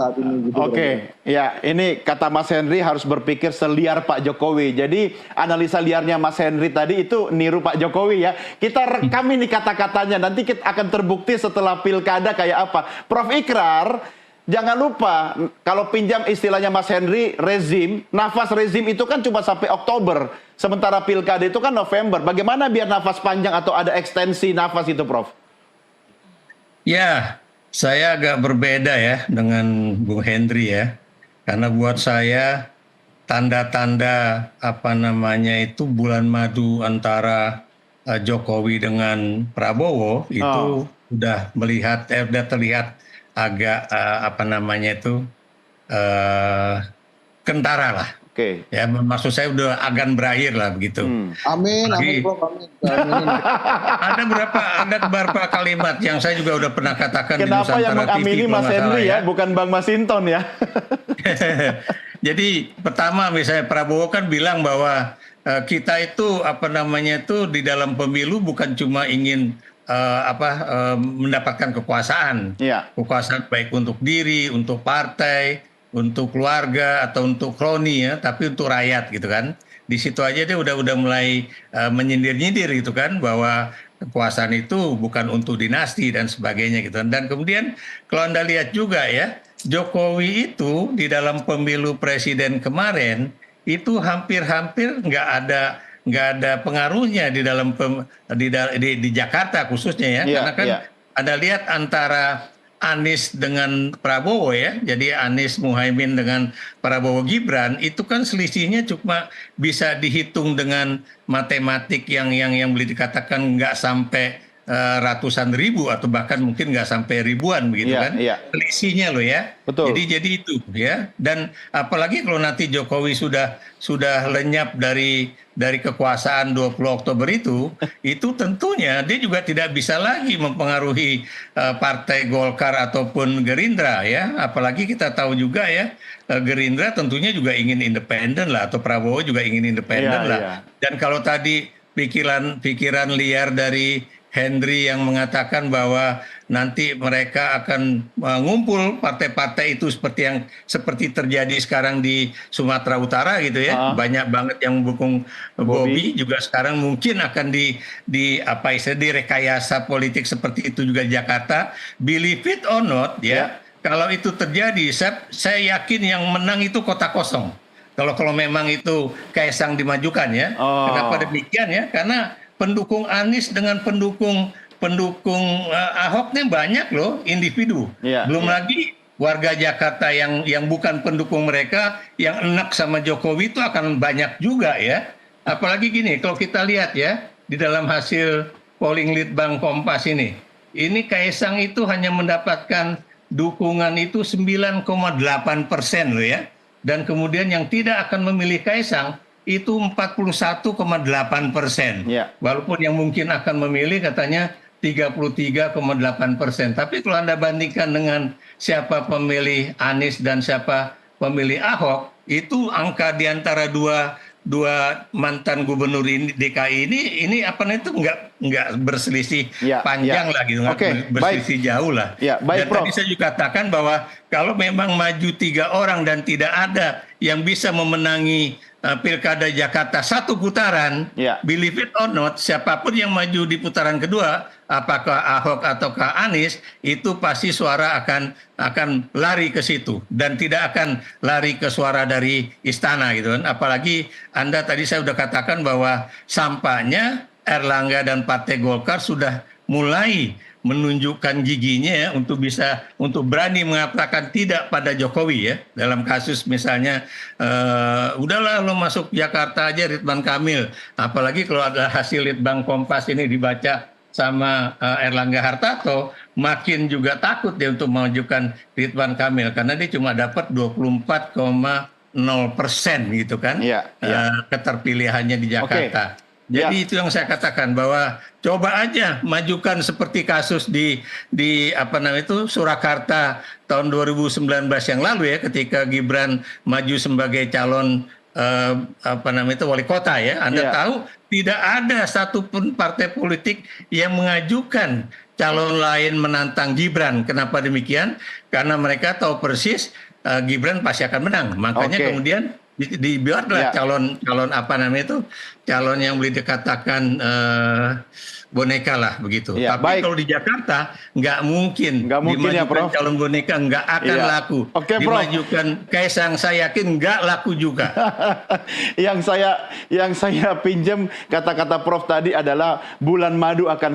saat ini gitu. Oke, ya ini kata Mas Henry harus berpikir seliar Pak Jokowi. Jadi analisa liarnya Mas Henry tadi itu niru Pak Jokowi ya. Kita rekam ini kata-katanya, nanti kita akan terbukti setelah pilkada kayak apa. Prof Ikrar, jangan lupa kalau pinjam istilahnya Mas Henry, rezim, nafas rezim itu kan cuma sampai Oktober. Sementara pilkada itu kan November. Bagaimana biar nafas panjang atau ada ekstensi nafas itu, Prof? Ya, saya agak berbeda ya dengan Bung Henry ya. Karena buat saya tanda-tanda apa namanya itu bulan madu antara Jokowi dengan Prabowo itu udah udah terlihat agak apa namanya itu kentara lah. Oke. Ya, maksud saya udah akan berakhir lah begitu. Amin, amin, Prof, amin. Ada beberapa kalimat yang saya juga udah pernah katakan di Kenapa yang Nusantara mengamini TV, Mas Henry ya, ya, bukan Bang Masinton ya? Jadi pertama misalnya Prabowo kan bilang bahwa kita itu apa namanya itu di dalam pemilu bukan cuma ingin mendapatkan kekuasaan, kekuasaan baik untuk diri, untuk partai, untuk keluarga atau untuk kroni ya, tapi untuk rakyat gitu kan. Di situ aja dia udah mulai menyindir-nyindir gitu kan, bahwa kekuasaan itu bukan untuk dinasti dan sebagainya gitu. Dan kemudian kalau Anda lihat juga ya, Jokowi itu di dalam pemilu presiden kemarin itu hampir-hampir nggak ada pengaruhnya di dalam di Jakarta khususnya ya, karena kan Anda lihat antara Anies dengan Prabowo ya, jadi Anies Muhaimin dengan Prabowo Gibran itu kan selisihnya cuma bisa dihitung dengan matematik yang boleh dikatakan nggak sampai ratusan ribu atau bahkan mungkin nggak sampai ribuan begitu kan selisihnya loh ya. Betul. Jadi itu ya, dan apalagi kalau nanti Jokowi sudah lenyap dari kekuasaan 20 Oktober itu tentunya dia juga tidak bisa lagi mempengaruhi Partai Golkar ataupun Gerindra ya. Apalagi kita tahu juga ya, Gerindra tentunya juga ingin independen lah, atau Prabowo juga ingin independen lah. Dan kalau tadi pikiran liar dari Henry yang mengatakan bahwa nanti mereka akan mengumpul partai-partai itu seperti terjadi sekarang di Sumatera Utara gitu ya. Banyak banget yang mendukung Bobi juga sekarang mungkin akan direkayasa politik seperti itu juga di Jakarta. Believe it or not ya, kalau itu terjadi saya yakin yang menang itu kota kosong. Kalau memang itu Kaisang dimajukan ya. Kenapa demikian ya? Karena pendukung Anies dengan pendukung Ahoknya banyak loh individu. Belum lagi warga Jakarta yang bukan pendukung mereka yang enak sama Jokowi itu akan banyak juga ya. Apalagi gini, kalau kita lihat ya di dalam hasil polling Litbang Kompas ini Kaisang itu hanya mendapatkan dukungan itu 9,8% loh ya. Dan kemudian yang tidak akan memilih Kaisang itu 41,8%. Walaupun yang mungkin akan memilih katanya 33,8%. Tapi kalau Anda bandingkan dengan siapa pemilih Anies dan siapa pemilih Ahok, itu angka di antara dua mantan gubernur DKI ini apa itu nggak berselisih panjang lah gitu, berselisih jauh lah. Dan tadi saya juga katakan bahwa kalau memang maju 3 orang dan tidak ada yang bisa memenangi Pilkada Jakarta satu putaran, believe it or not, siapapun yang maju di putaran kedua, apakah Ahok ataukah Anies, itu pasti suara akan lari ke situ dan tidak akan lari ke suara dari istana gitu kan. Apalagi Anda tadi saya sudah katakan bahwa sampahnya Erlangga dan Partai Golkar sudah mulai menunjukkan giginya ya untuk berani mengatakan tidak pada Jokowi ya, dalam kasus misalnya udahlah lo masuk Jakarta aja Ridwan Kamil, apalagi kalau ada hasil Litbang Kompas ini dibaca sama Erlangga Hartarto, makin juga takut dia untuk mengajukan Ridwan Kamil karena dia cuma dapat 24,0% gitu kan keterpilihannya di Jakarta. Jadi itu yang saya katakan bahwa coba aja majukan seperti kasus di Surakarta tahun 2019 yang lalu ya, ketika Gibran maju sebagai calon wali kota ya. Anda tahu tidak ada satupun partai politik yang mengajukan calon lain menantang Gibran. Kenapa demikian? Karena mereka tahu persis Gibran pasti akan menang. Makanya kemudian dibuatlah calon apa namanya itu, calon yang boleh dikatakan boneka lah begitu. Ya, tapi kalau di Jakarta nggak mungkin ya, Prof. calon boneka, nggak akan laku. Dimajukan Kaisang, saya yakin nggak laku juga. yang saya pinjam kata-kata Prof tadi adalah bulan madu akan